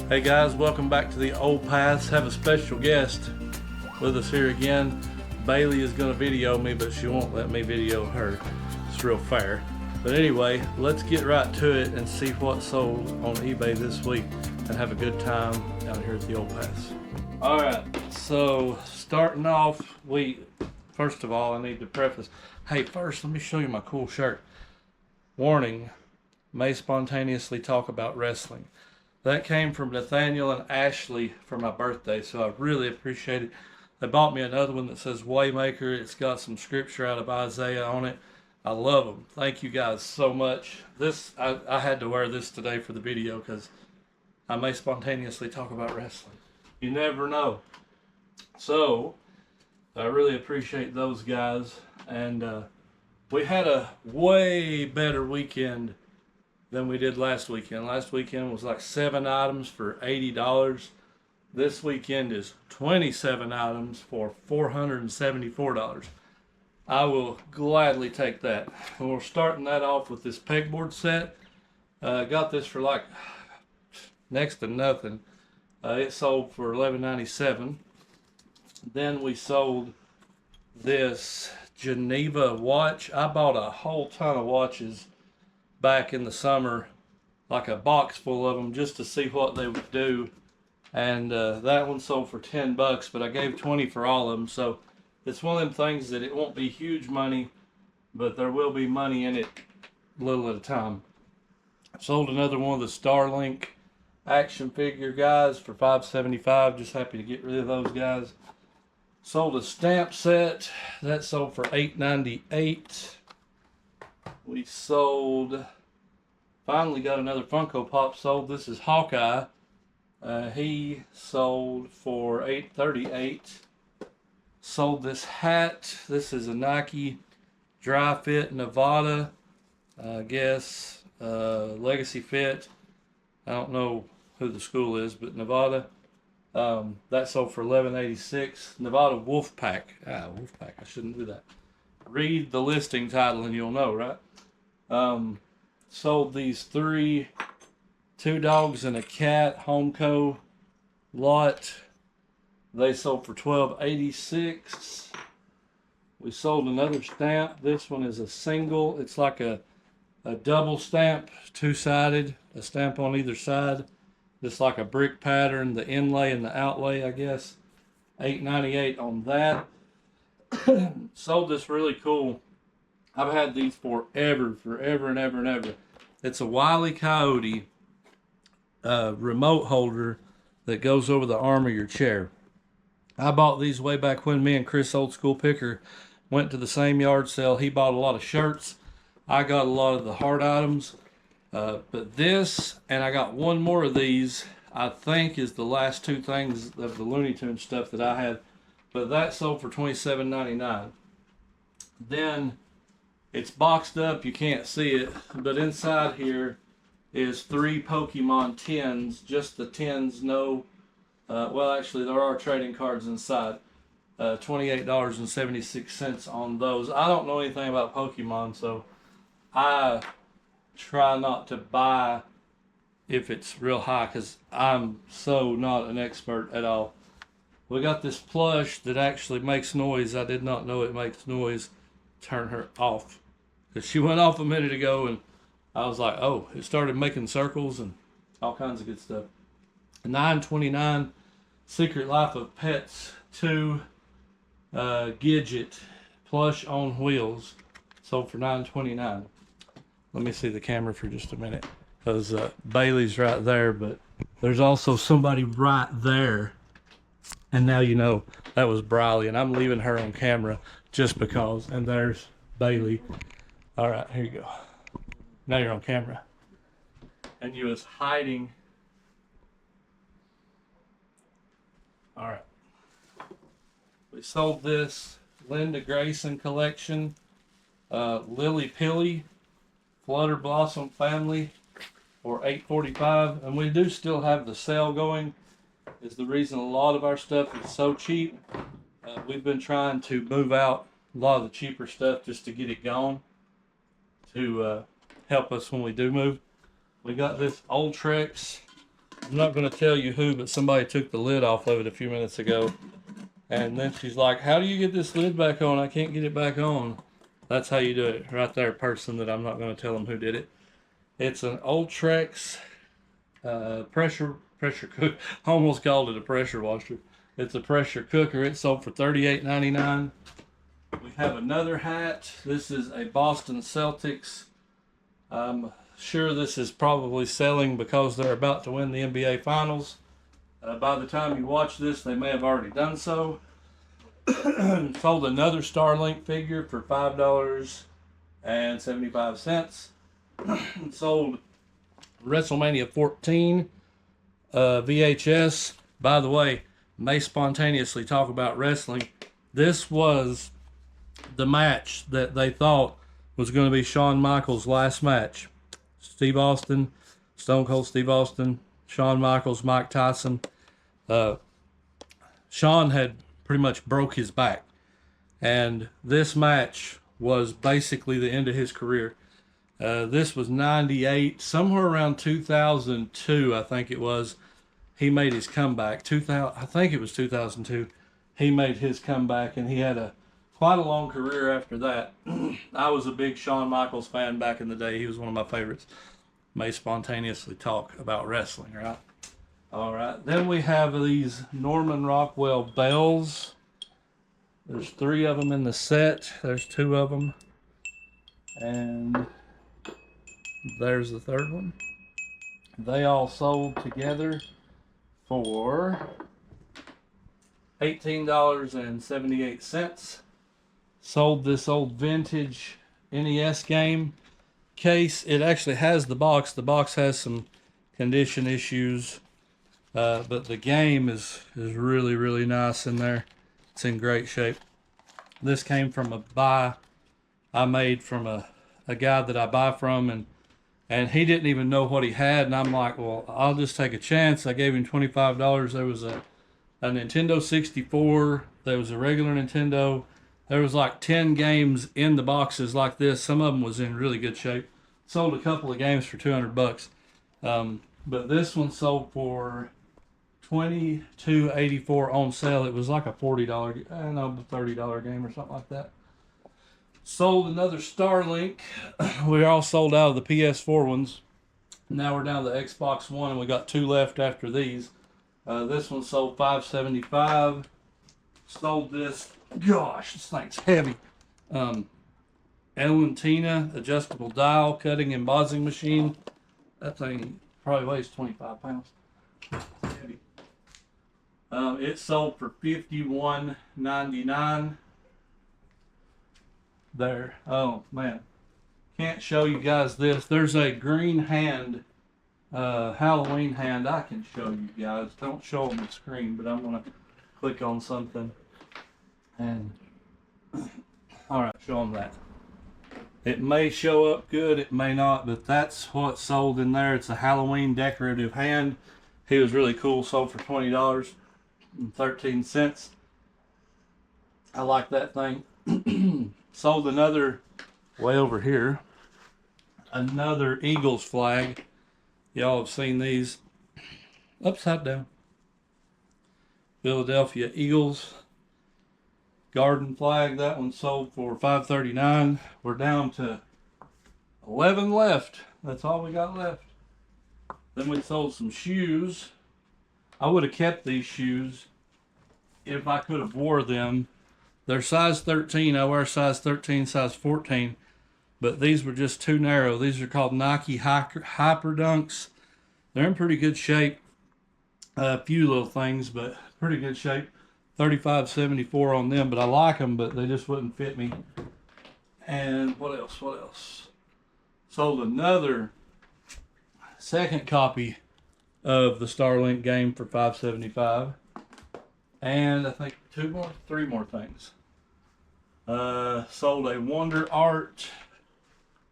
Hey guys, welcome back to the Old Paths. Have a special guest with us here again. Bailey is going to video me, but she won't let me video her. It's real fair. But anyway, let's get right to it and see what sold on eBay this week and have a good time out here at the Old Paths. Alright, so starting off, first of all, I need to preface. Hey, first, let me show you my cool shirt. Warning, may spontaneously talk about wrestling. That came from Nathaniel and Ashley for my birthday, so I really appreciate it. They bought me another one that says Waymaker. It's got some scripture out of Isaiah on it. I love them. Thank you guys so much. I had to wear this today for the video because I may spontaneously talk about wrestling. You never know. So, I really appreciate those guys. And we had a way better weekend than we did last weekend. Last weekend was like 7 items for $80. This weekend is 27 items for $474. I will gladly take that. And we're starting that off with this pegboard set. Got this for like next to nothing. It sold for $11.97. Then we sold this Geneva watch. I bought a whole ton of watches back in the summer, like a box full of them, just to see what they would do. And that one sold for $10, but I gave 20 for all of them. So it's one of them things that it won't be huge money, but there will be money in it a little at a time. Sold another one of the Starlink action figure guys for $5.75. Just happy to get rid of those guys. Sold a stamp set that sold for $8.98. We finally got another Funko Pop sold. This is Hawkeye. He sold for $8.38. Sold this hat. This is a Nike Dry Fit Nevada. I guess Legacy Fit. I don't know who the school is, but Nevada. That sold for $11.86. Nevada Wolfpack. Wolfpack. I shouldn't do that. Read the listing title and you'll know, right? Sold these two dogs and a cat Homeco lot. They sold for $12.86. We sold another stamp. This one is a single. It's like a double stamp, two-sided, a stamp on either side. Just like a brick pattern, the inlay and the outlay, I guess. $8.98 on that. Sold this really cool. I've had these forever and ever. It's a Wile E. Coyote remote holder that goes over the arm of your chair. I bought these way back when me and Chris Old School Picker went to the same yard sale. He bought a lot of shirts. I got a lot of the hard items. But this, and I got one more of these, I think is the last two things of the Looney Tunes stuff that I had. But that sold for $27.99. Then it's boxed up, you can't see it, but inside here is 3 Pokemon tins, just the tins, well actually there are trading cards inside. $28.76 on those. I don't know anything about Pokemon, so I try not to buy if it's real high because I'm so not an expert at all. We got this plush that actually makes noise. I did not know it makes noise. Turn her off. Because she went off a minute ago and I was like, oh, it started making circles and all kinds of good stuff. $9.29 Secret Life of Pets 2 Gidget plush on wheels. Sold for $9.29. Let me see the camera for just a minute. Because Bailey's right there, but there's also somebody right there. And now you know that was Briley, and I'm leaving her on camera just because. And there's Bailey. All right, here you go. Now you're on camera. And you was hiding. All right. We sold this Linda Grayson collection. Lily Pilly, Flutter Blossom Family for $8.45. And we do still have the sale going. Is the reason a lot of our stuff is so cheap. We've been trying to move out a lot of the cheaper stuff just to get it gone to help us when we do move. We got this Ultrex I'm not going to tell you who, but somebody took the lid off of it a few minutes ago. And then she's like, how do you get this lid back on? I can't get it back on. That's how you do it. Right there, person that I'm not going to tell them who did it. It's an old Trex pressure cook. I almost called it a pressure washer. It's a pressure cooker. It sold for $38.99. We have another hat. This is a Boston Celtics. I'm sure this is probably selling because they're about to win the NBA Finals. By the time you watch this, they may have already done so. Sold another Starlink figure for $5.75. Sold WrestleMania 14 VHS. By the way, may spontaneously talk about wrestling. This was the match that they thought was going to be Shawn Michaels' last match. Steve Austin, Stone Cold Steve Austin, Shawn Michaels, Mike Tyson. Shawn had pretty much broke his back, and this match was basically the end of his career. This was 98, somewhere around 2002, I think it was. He made his comeback. I think it was 2002. He made his comeback, and he had quite a long career after that. I was a big Shawn Michaels fan back in the day. He was one of my favorites. May spontaneously talk about wrestling, right? All right. Then we have these Norman Rockwell bells. There's 3 of them in the set. There's 2 of them. And there's the 3rd one. They all sold together for $18.78. Sold this old vintage NES game case. It actually has the box. The box has some condition issues, but the game is really, really nice in there. It's in great shape. This came from a buy I made from a guy that I buy from, and he didn't even know what he had, and I'm like, well, I'll just take a chance. I gave him $25. There was a Nintendo 64. There was a regular Nintendo. There was like 10 games in the boxes like this. Some of them was in really good shape. Sold a couple of games for $200. But this one sold for $22.84 on sale. It was like a $40, $30 game or something like that. Sold another Starlink. We all sold out of the PS4 ones. Now we're down to the Xbox One, and we got 2 left after these. This one sold $5.75. Sold this. Gosh, this thing's heavy. Elentina adjustable dial cutting embossing machine. That thing probably weighs 25 pounds. It's heavy. It sold for $51.99. There. Oh man, can't show you guys this. There's a green hand, Halloween hand. I can show you guys. Don't show them the screen, but I'm gonna click on something and all right, show them that. It may show up good, it may not, but that's what's sold in there. It's a Halloween decorative hand. He was really cool. Sold for $20.13. I like that thing. Sold another, way over here, another Eagles flag. Y'all have seen these. Upside down. Philadelphia Eagles garden flag. That one sold for $5.39. We're down to 11 left. That's all we got left. Then we sold some shoes. I would have kept these shoes if I could have wore them. They're size 13. I wear size 13, size 14. But these were just too narrow. These are called Nike Hyper Dunks. They're in pretty good shape. A few little things, but pretty good shape. $35.74 on them, but I like them, but they just wouldn't fit me. And what else? Sold another second copy of the Starlink game for $5.75. And I think 3 more things. Sold a Wonder Art.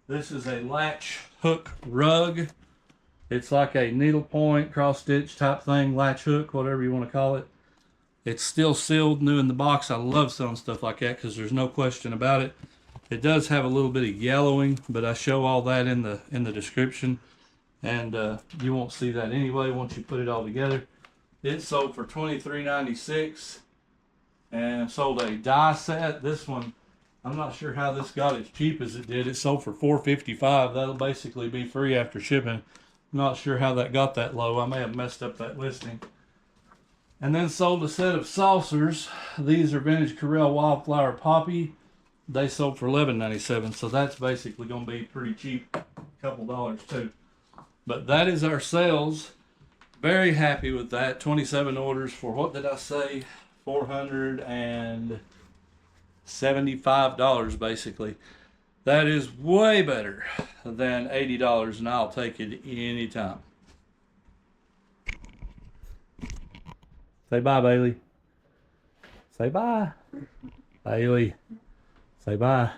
This is a latch hook rug. It's like a needlepoint, cross stitch type thing, latch hook, whatever you want to call it. It's still sealed, new in the box. I love selling stuff like that because there's no question about it. It does have a little bit of yellowing, but I show all that in the description. and you won't see that anyway once you put it all together. It sold for $23.96 and sold a die set. This one, I'm not sure how this got as cheap as it did. It sold for $4.55. That'll basically be free after shipping. Not sure how that got that low. I may have messed up that listing. And then sold a set of saucers. These are vintage Corel Wildflower Poppy. They sold for $11.97, so that's basically going to be pretty cheap, a couple dollars too. But that is our sales. Very happy with that. 27 orders for, what did I say? $475 basically. That is way better than $80, and I'll take it anytime. Say bye, Bailey. Say bye. Bailey. Say bye.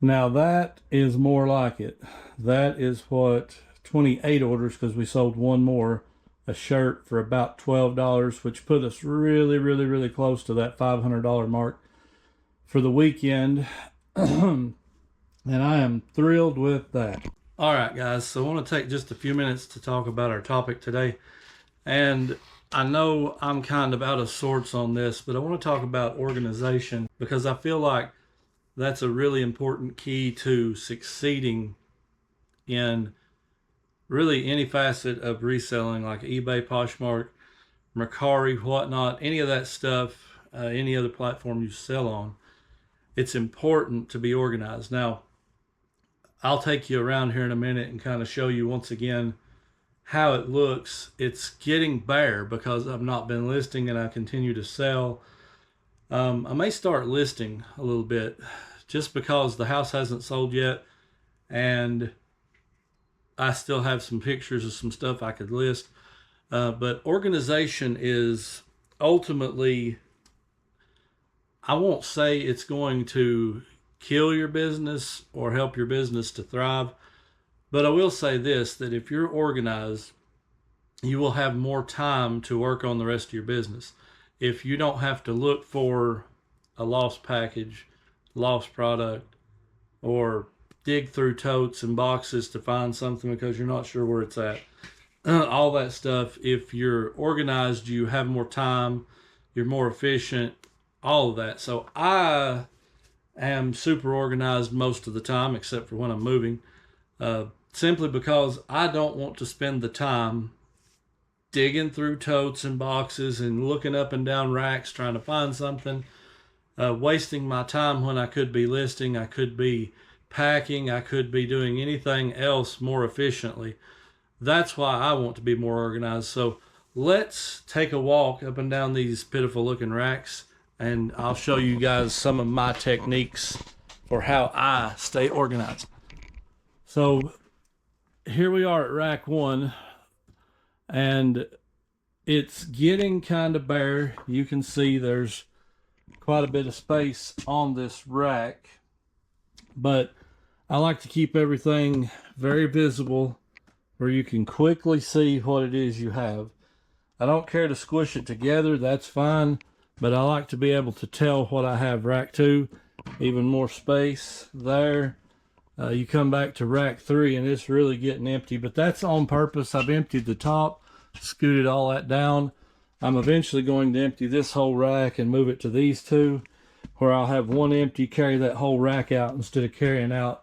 Now that is more like it. That is what 28 orders, because we sold one more, a shirt for about $12, which put us really close to that $500 mark for the weekend. And I am thrilled with that. All right, guys, so I want to take just a few minutes to talk about our topic today. And I know I'm kind of out of sorts on this, but I want to talk about organization, because I feel like that's a really important key to succeeding in really any facet of reselling, like eBay, Poshmark, Mercari, whatnot, any of that stuff, any other platform you sell on. It's important to be organized. Now, I'll take you around here in a minute and kind of show you once again how it looks. It's getting bare because I've not been listing and I continue to sell. I may start listing a little bit just because the house hasn't sold yet, and I still have some pictures of some stuff I could list. But organization is ultimately, I won't say it's going to kill your business or help your business to thrive, but I will say this, that if you're organized, you will have more time to work on the rest of your business. If you don't have to look for a lost package, lost product, or dig through totes and boxes to find something because you're not sure where it's at. All that stuff, if you're organized, you have more time, you're more efficient, all of that. So I am super organized most of the time, except for when I'm moving, simply because I don't want to spend the time digging through totes and boxes and looking up and down racks trying to find something, wasting my time when I could be listing, I could be packing, I could be doing anything else more efficiently. That's why I want to be more organized. So let's take a walk up and down these pitiful looking racks, and I'll show you guys some of my techniques for how I stay organized. So here we are at rack 1, and it's getting kind of bare. You can see there's quite a bit of space on this rack, but I like to keep everything very visible where you can quickly see what it is you have. I don't care to squish it together, that's fine, but I like to be able to tell what I have. Rack 2, even more space there. You come back to rack 3 and it's really getting empty, but that's on purpose. I've emptied the top, scooted all that down. I'm eventually going to empty this whole rack and move it to these two, where I'll have one empty, carry that whole rack out instead of carrying out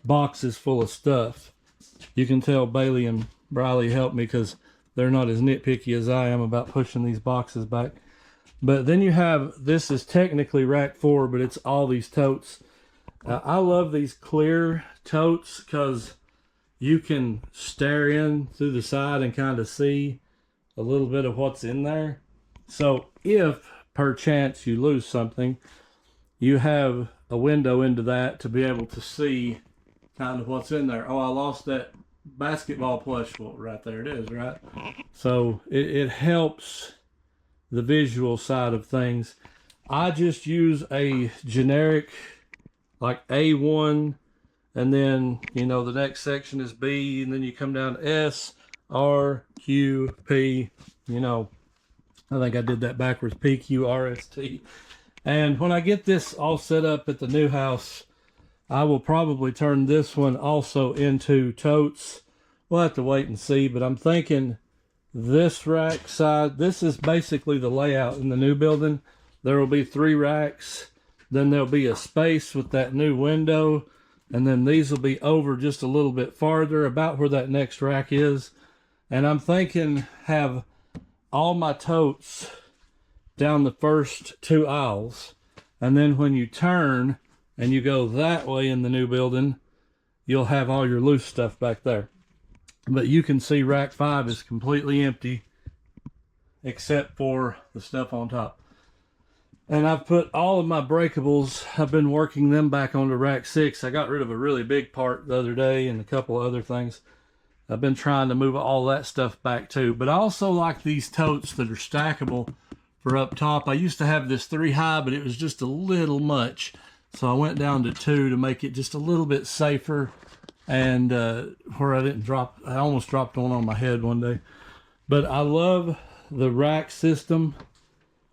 boxes full of stuff. You can tell Bailey and Briley helped me because they're not as nitpicky as I am about pushing these boxes back. But then you have, this is technically rack 4, but it's all these totes. I love these clear totes because you can stare in through the side and kind of see a little bit of what's in there. So if perchance you lose something, you have a window into that to be able to see kind of what's in there. Oh, I lost that basketball plush. Well, right there it is, right? So it helps the visual side of things. I just use a generic like A1, and then, you know, the next section is B, and then you come down to S, R, Q, P, you know, I think I did that backwards, P, Q, R, S, T. And when I get this all set up at the new house, I will probably turn this one also into totes. We'll have to wait and see, but I'm thinking this rack side, this is basically the layout in the new building. There will be 3 racks, then there'll be a space with that new window, and then these will be over just a little bit farther, about where that next rack is. And I'm thinking have all my totes down the first 2 aisles, and then when you turn and you go that way in the new building, you'll have all your loose stuff back there. But you can see rack 5 is completely empty except for the stuff on top. And I've put all of my breakables, I've been working them back onto rack 6. I got rid of a really big part the other day and a couple of other things. I've been trying to move all that stuff back too. But I also like these totes that are stackable for up top. I used to have this 3 high, but it was just a little much. So I went down to 2 to make it just a little bit safer. And where I didn't drop, I almost dropped one on my head one day. But I love the rack system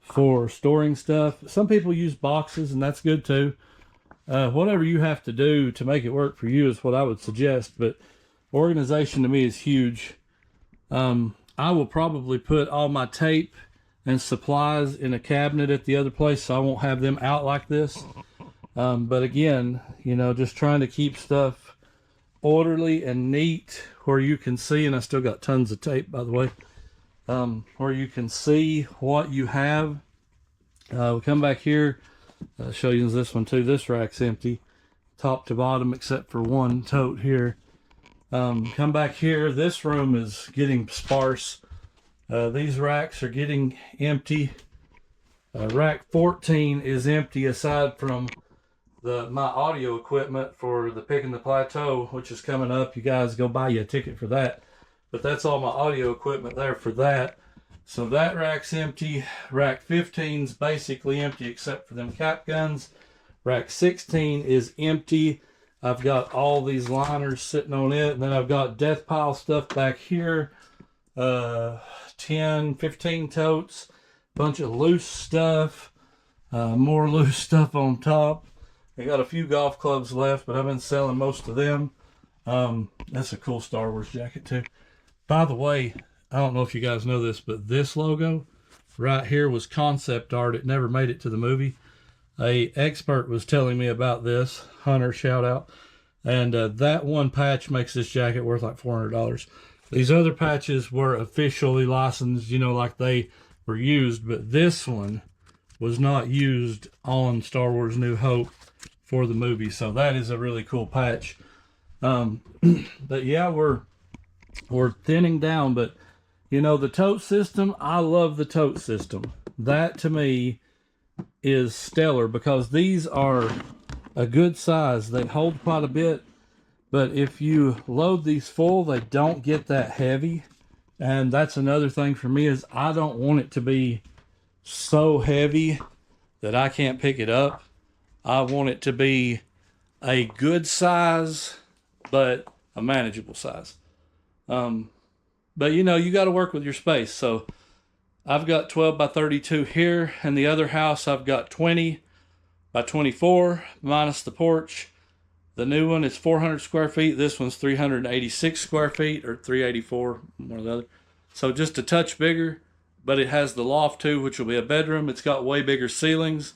for storing stuff. Some people use boxes, and that's good too. Whatever you have to do to make it work for you is what I would suggest, but organization to me is huge. I will probably put all my tape and supplies in a cabinet at the other place, so I won't have them out like this. But again, you know, just trying to keep stuff orderly and neat where you can see, and I still got tons of tape, by the way, where you can see what you have. We'll come back here, show you this one too. This rack's empty, top to bottom, except for one tote here. Come back here. This room is getting sparse. These racks are getting empty. Rack 14 is empty aside from my audio equipment for the Picking the Plateau, which is coming up. You guys go buy you a ticket for that. But that's all my audio equipment there for that. So that rack's empty. Rack 15's basically empty except for them cap guns. Rack 16 is empty. I've got all these liners sitting on it. And then I've got death pile stuff back here. 10, 15 totes. Bunch of loose stuff. More loose stuff on top. I got a few golf clubs left, but I've been selling most of them. That's a cool Star Wars jacket too. By the way, I don't know if you guys know this, but this logo right here was concept art. It never made it to the movie. A expert was telling me about this. Hunter, shout out. And that one patch makes this jacket worth like $400. These other patches were officially licensed, you know, like they were used, but this one was not used on Star Wars New Hope for the movie. So that is a really cool patch. But yeah, we're thinning down, but you know, the tote system, I love the tote system. That to me is stellar because these are a good size. They hold quite a bit, but if you load these full, they don't get that heavy. And that's another thing for me is I don't want it to be so heavy that I can't pick it up. I want it to be a good size, but a manageable size. But you know, you got to work with your space. So I've got 12 by 32 here, and the other house I've got 20 by 24 minus the porch. The new one is 400 square feet. This one's 386 square feet, or 384, one or the other. So just a touch bigger, but it has the loft too, which will be a bedroom. It's got way bigger ceilings.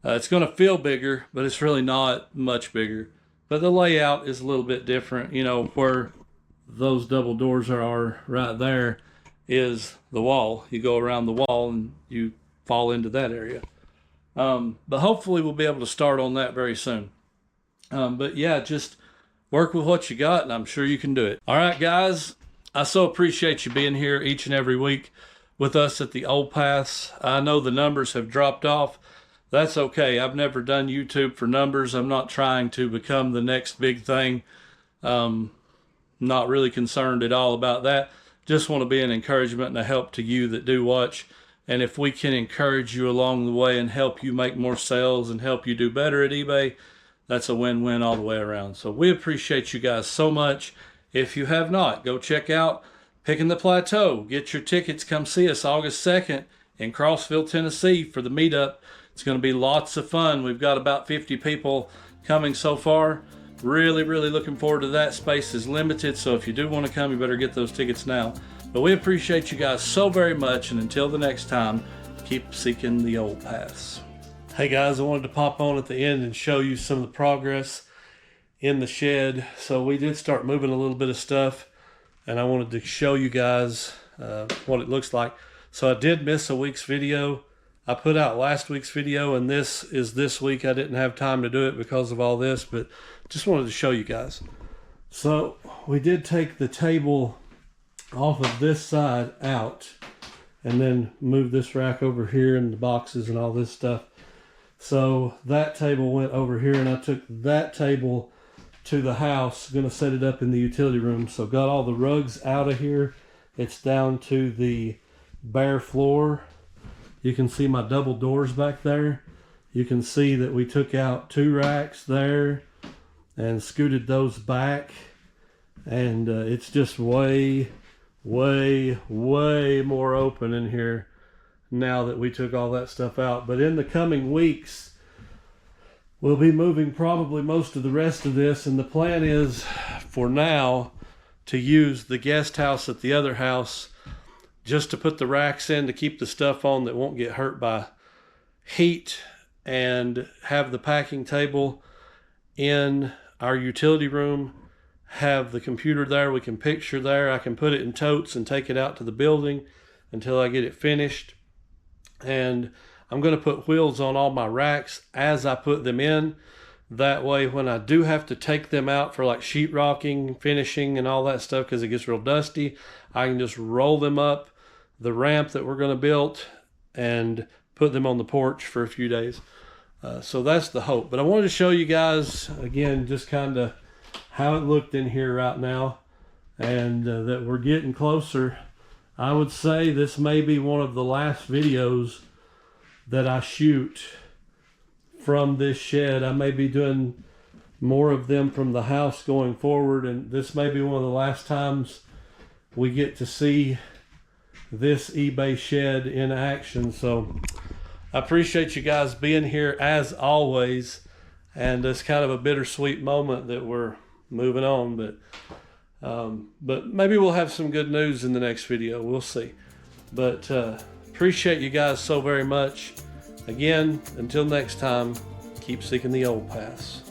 It's going to feel bigger, but it's really not much bigger. But the layout is a little bit different. You know, where those double doors are right there is the wall. You go around the wall and you fall into that area. But hopefully we'll be able to start on that very soon. But yeah, just work with what you got, and I'm sure you can do it. All right, guys, I so appreciate you being here each and every week with us at the Old Paths. I know the numbers have dropped off. That's okay. I've never done YouTube for numbers. I'm not trying to become the next big thing. Not really concerned at all about that. Just want to be an encouragement and a help to you that do watch. And if we can encourage you along the way and help you make more sales and help you do better at eBay, that's a win-win all the way around. So we appreciate you guys so much. If you have not, go check out Picking the Plateau. Get your tickets. Come see us August 2nd in Crossville, Tennessee for the meetup. It's going to be lots of fun. We've got about 50 people coming so far. Really looking forward to that. Space is limited, so if you do want to come, you better get those tickets now. But we appreciate you guys so very much, and until the next time, keep seeking the old paths. Hey guys, I wanted to pop on at the end and show you some of the progress in the shed. So we did start moving a little bit of stuff, and I wanted to show you guys what it looks like. So I did miss a week's video. I put out last week's video, and this is this week. I didn't have time to do it because of all this, but just wanted to show you guys. So we did take the table off of this side out and then move this rack over here and the boxes and all this stuff. So that table went over here, and I took that table to the house, gonna set it up in the utility room. So got all the rugs out of here. It's down to the bare floor. You can see my double doors back there. You can see that we took out 2 racks there and scooted those back. And it's just way more open in here now that we took all that stuff out. But in the coming weeks, we'll be moving probably most of the rest of this. And the plan is for now to use the guest house at the other house just to put the racks in to keep the stuff on that won't get hurt by heat, and have the packing table in our utility room, have the computer there, we can picture there, I can put it in totes and take it out to the building until I get it finished. And I'm going to put wheels on all my racks as I put them in. That way when I do have to take them out for like sheetrocking, finishing and all that stuff, because it gets real dusty, I can just roll them up the ramp that we're going to build and put them on the porch for a few days. So that's the hope. But I wanted to show you guys again just kind of how it looked in here right now, and that we're getting closer. I would say this may be one of the last videos that I shoot from this shed. I may be doing more of them from the house going forward, and this may be one of the last times we get to see this eBay shed in action. So I appreciate you guys being here as always, and it's kind of a bittersweet moment that we're moving on, but maybe we'll have some good news in the next video. We'll see. But appreciate you guys so very much. Again, until next time, keep seeking the old paths.